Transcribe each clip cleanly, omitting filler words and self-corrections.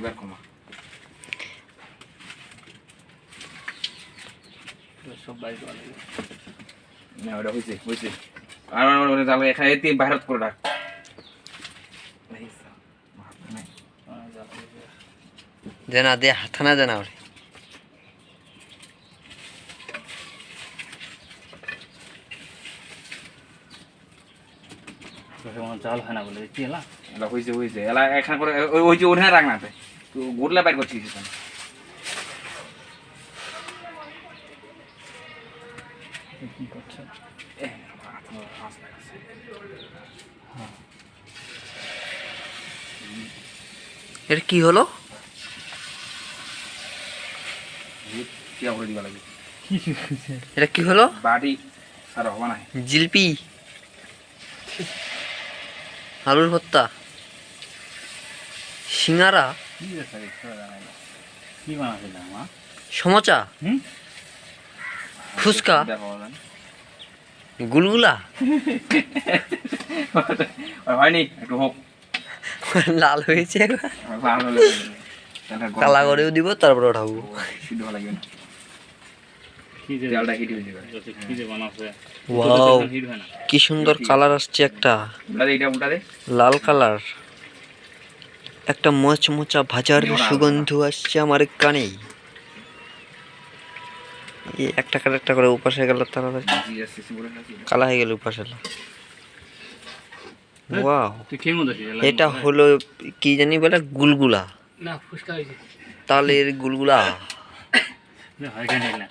এবার কমা সব বাইরে চলে গেল না ওটা হয়েছে আর তাহলে এখানে বাইরে করে রাখ দেনা দে হাথানা দেনা ওরে চাল হয় না বলে কি এলা এলা হয়েছে এলা এখানে করে ওই যে ওখানে রাখ না তো গুড়লা বাইর করছিস কি করছে এর কি হলো কি করে দিবা লাগে এটা কি হলো বাড়ি আর হবে না জিলপি আলুর ভর্তা সিঙ্গারা কি রেখা দেখতে জানাই না কি বানাছিলাম মা সমোচা ফুচকা গুলগুলা হয়নি একটু হোক লাল হয়েছে কালা করেও দিব তারপরে উঠাবো সিদ্ধ লাগবে না কি যে তেলটা হিট হয়ে যাবে কি যে বানাছে ওয়াও কি সুন্দর কালার আসছে একটা এটা উল্টা দে লাল কালার একটা মচমচা ভাজার সুগন্ধ আসছে আমার কানে এই একটা করে উপাসে গেল তাড়াতাড়ি কালা হয়ে গেল উপাসে ওয়াও তুই কি মনে হচ্ছে এটা হলো কি জানি বলে গুলগুলা না ফুসকা হইছে তালের গুলগুলা না হয় কেন না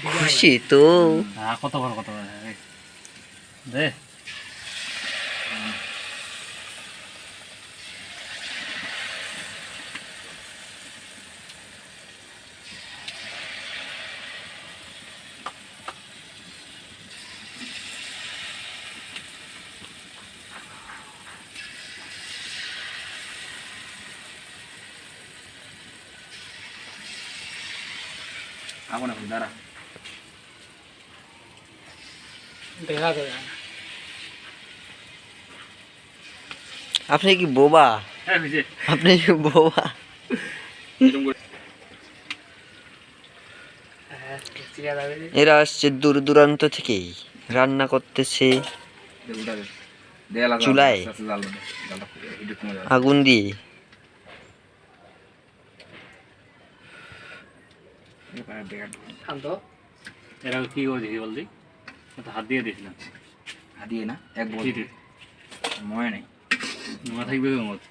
খুশি তো কত বড় দে আগুন দাঁড়া দেখা যায় আপনি কি বোবা হ্যাঁ হইছে আপনি কি বোবা এরা আসছে দূর দূরান্ত থেকে রান্না করতেছে চুলায় আগুন দিয়ে এরা কি করে বলদি হাত দিয়ে দিস না হাত দিয়ে না এক বল মনে নেই মনে থাকবে মত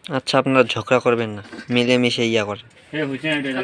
আচ্ছা আপনারা ঝগড়া করবেন না মিলেমিশে ইয়া করে হ্যাঁ হইছে না